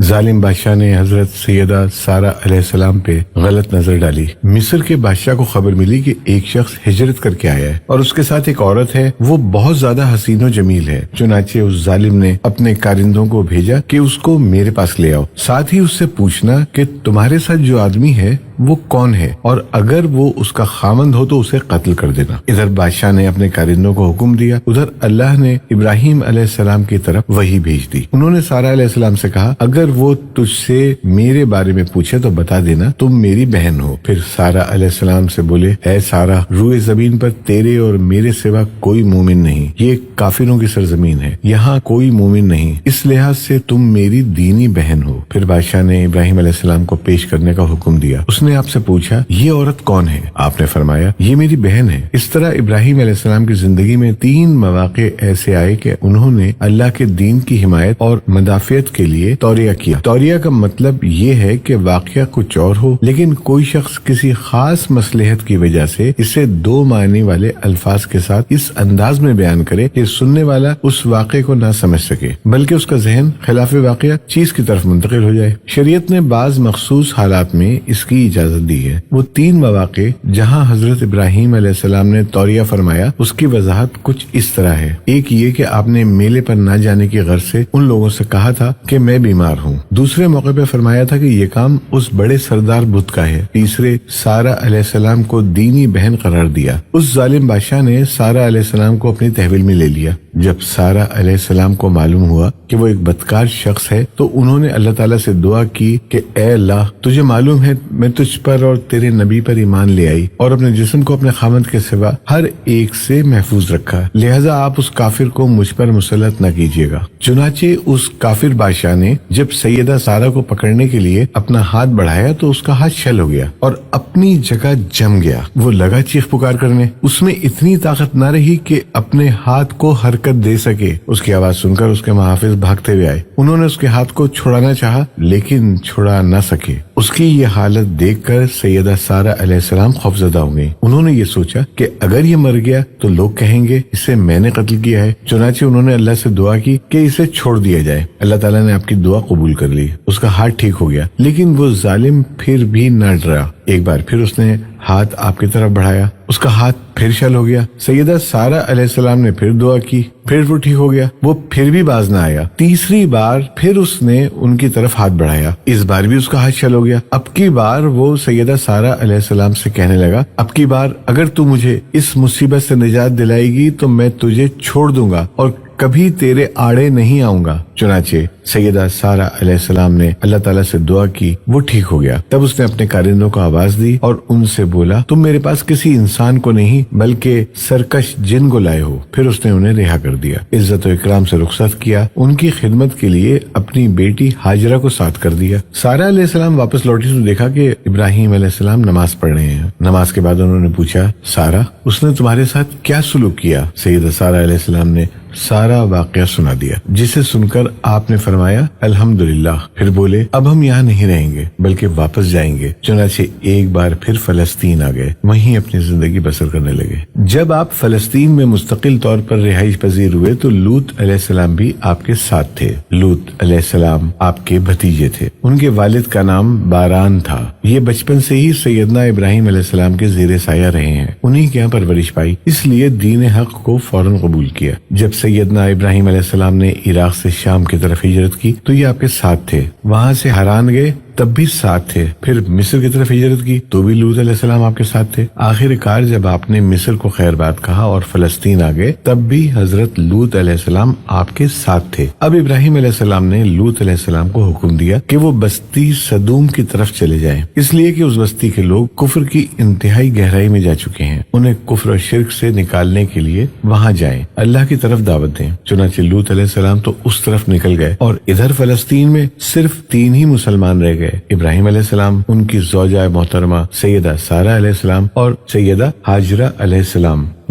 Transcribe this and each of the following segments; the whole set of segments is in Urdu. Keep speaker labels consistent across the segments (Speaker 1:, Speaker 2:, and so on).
Speaker 1: ظالم بادشاہ نے حضرت سیدہ سارہ علیہ السلام پہ غلط نظر ڈالی۔ مصر کے بادشاہ کو خبر ملی کہ ایک شخص ہجرت کر کے آیا ہے اور اس کے ساتھ ایک عورت ہے، وہ بہت زیادہ حسین و جمیل ہے۔ چنانچہ اس ظالم نے اپنے کارندوں کو بھیجا کہ اس کو میرے پاس لے آؤ، ساتھ ہی اس سے پوچھنا کہ تمہارے ساتھ جو آدمی ہے وہ کون ہے، اور اگر وہ اس کا خامند ہو تو اسے قتل کر دینا۔ ادھر بادشاہ نے اپنے کارندوں کو حکم دیا، ادھر اللہ نے ابراہیم علیہ السلام کی طرف وحی بھیج دی۔ انہوں نے سارہ علیہ السلام سے کہا، اگر وہ تجھ سے میرے بارے میں پوچھے تو بتا دینا تم میری بہن ہو۔ پھر سارہ علیہ السلام سے بولے، اے سارہ، روئے زمین پر تیرے اور میرے سوا کوئی مومن نہیں، یہ کافروں کی سرزمین ہے، یہاں کوئی مومن نہیں، اس لحاظ سے تم میری دینی بہن ہو۔ پھر بادشاہ نے ابراہیم علیہ السلام کو پیش کرنے کا حکم دیا۔ اس نے آپ سے پوچھا، یہ عورت کون ہے؟ آپ نے فرمایا، یہ میری بہن ہے۔ اس طرح ابراہیم علیہ السلام کی زندگی میں 3 مواقع ایسے آئے کہ انہوں نے اللہ کے دین کی حمایت اور مدافعت کے لیے توریہ کیا۔ توریہ کا مطلب یہ ہے کہ واقعہ کچھ اور ہو لیکن کوئی شخص کسی خاص مصلحت کی وجہ سے اسے 2 معنی والے الفاظ کے ساتھ اس انداز میں بیان کرے کہ سننے والا اس واقعے کو نہ سمجھ سکے بلکہ اس کا ذہن خلاف واقعہ چیز کی طرف منتقل ہو جائے۔ شریعت نے بعض مخصوص حالات میں اس کی اجازت دی ہے۔ وہ 3 مواقع جہاں حضرت ابراہیم علیہ السلام نے توریہ فرمایا، اس کی وضاحت کچھ اس طرح ہے۔ ایک یہ کہ آپ نے میلے پر نہ جانے کی غرض سے ان لوگوں سے کہا تھا کہ میں بیمار ہوں۔ دوسرے موقع پہ فرمایا تھا کہ یہ کام اس بڑے سردار بت کا ہے۔ تیسرے، سارہ علیہ السلام کو دینی بہن قرار دیا۔ اس ظالم بادشاہ نے سارہ علیہ السلام کو اپنی تحویل میں لے لیا۔ جب سارہ علیہ السلام کو معلوم ہوا کہ وہ ایک بدکار شخص ہے تو انہوں نے اللہ تعالیٰ سے دعا کی کہ اے اللہ، تجھے معلوم ہے میں تجھ پر اور تیرے نبی پر ایمان لے آئی اور اپنے جسم کو اپنے خامند کے سوا ہر ایک سے محفوظ رکھا، لہذا آپ اس کافر کو مجھ پر مسلط نہ کیجیے گا۔ چنانچہ اس کافر بادشاہ نے جب سیدہ سارہ کو پکڑنے کے لیے اپنا ہاتھ بڑھایا تو اس کا ہاتھ چھل ہو گیا اور اپنی جگہ جم گیا۔ وہ لگا چیخ پکار کرنے، اس میں اتنی طاقت نہ رہی کہ اپنے ہاتھ کو حرکت دے سکے۔ اس کی آواز سن کر اس کے محافظ بھاگتے ہوئے آئے۔ انہوں نے اس کے ہاتھ کو چھڑانا چاہا لیکن چھڑا نہ سکے۔ اس کی یہ حالت دیکھ کر سیدہ سارہ علیہ السلام خوفزدہ ہو گئی۔ انہوں نے یہ سوچا کہ اگر یہ مر گیا تو لوگ کہیں گے اسے میں نے قتل کیا ہے۔ چنانچہ انہوں نے اللہ سے دعا کی کہ اسے چھوڑ دیا جائے۔ اللہ تعالیٰ نے آپ کی دعا قبول کر لی، اس کا ہاتھ ٹھیک ہو گیا، لیکن وہ ظالم پھر بھی نہ ڈرا۔ ایک بار پھر اس نے ہاتھ آپ کی طرف بڑھایا، اس کا ہاتھ پھر شل ہو گیا۔ سیدہ سارہ علیہ السلام نے پھر دعا کی، پھر وہ ٹھیک ہو گیا، وہ پھر بھی باز نہ آیا۔ تیسری بار پھر اس نے ان کی طرف ہاتھ بڑھایا، اس بار بھی اس کا ہاتھ شل ہو گیا۔ اب کی بار وہ سیدہ سارہ علیہ السلام سے کہنے لگا، اب کی بار اگر تو مجھے اس مصیبت سے نجات دلائے گی تو میں تجھے چھوڑ دوں گا اور کبھی تیرے آڑے نہیں آؤں گا۔ چنانچہ سیدہ سارہ علیہ السلام نے اللہ تعالیٰ سے دعا کی، وہ ٹھیک ہو گیا۔ تب اس نے اپنے کارندوں کو آواز دی اور ان سے بولا، تم میرے پاس کسی انسان کو نہیں بلکہ سرکش جن کو لائے ہو۔ پھر اس نے انہیں رہا کر دیا، عزت و اکرام سے رخصت کیا، ان کی خدمت کے لیے اپنی بیٹی ہاجرہ کو ساتھ کر دیا۔ سارہ علیہ السلام واپس لوٹی تو دیکھا کہ ابراہیم علیہ السلام نماز پڑھ رہے ہیں۔ نماز کے بعد انہوں نے پوچھا، سارہ، اس نے تمہارے ساتھ کیا سلوک کیا؟ سیدہ سارہ علیہ السلام نے سارا واقعہ سنا دیا، جسے سن کر آپ نے فرمایا الحمدللہ۔ پھر بولے، اب ہم یہاں نہیں رہیں گے بلکہ واپس جائیں گے۔ چنانچہ ایک بار پھر فلسطین آ گئے، وہیں اپنی زندگی بسر کرنے لگے۔ جب آپ فلسطین میں مستقل طور پر رہائش پذیر ہوئے تو لوط علیہ السلام بھی آپ کے ساتھ تھے۔ لوط علیہ السلام آپ کے بھتیجے تھے، ان کے والد کا نام باران تھا۔ یہ بچپن سے ہی سیدنا ابراہیم علیہ السلام کے زیر سایہ رہے ہیں، انہیں کے یہاں پرورش پائی، اس لیے دین حق کو فوراً قبول کیا۔ جب سیدنا ابراہیم علیہ السلام نے عراق سے شام کی طرف ہجرت کی تو یہ آپ کے ساتھ تھے، وہاں سے ہران گئے تب بھی ساتھ تھے، پھر مصر کی طرف ہجرت کی تو بھی لوط علیہ السلام آپ کے ساتھ تھے۔ آخر کار جب آپ نے مصر کو خیر بات کہا اور فلسطین آ گئے تب بھی حضرت لوط علیہ السلام آپ کے ساتھ تھے۔ اب ابراہیم علیہ السلام نے لوط علیہ السلام کو حکم دیا کہ وہ بستی سدوم کی طرف چلے جائیں، اس لیے کہ اس بستی کے لوگ کفر کی انتہائی گہرائی میں جا چکے ہیں، انہیں کفر و شرک سے نکالنے کے لیے وہاں جائیں، اللہ کی طرف دعوت دیں۔ چنانچہ لوط علیہ السلام تو اس طرف نکل گئے اور ادھر فلسطین میں صرف 3 ہی مسلمان رہ گئے، ابراہیم علیہ السلام، ان کی زوجہ محترمہ سیدہ سارہ علیہ السلام اور سیدہ ہاجرہ علیہ السلام۔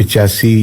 Speaker 1: 85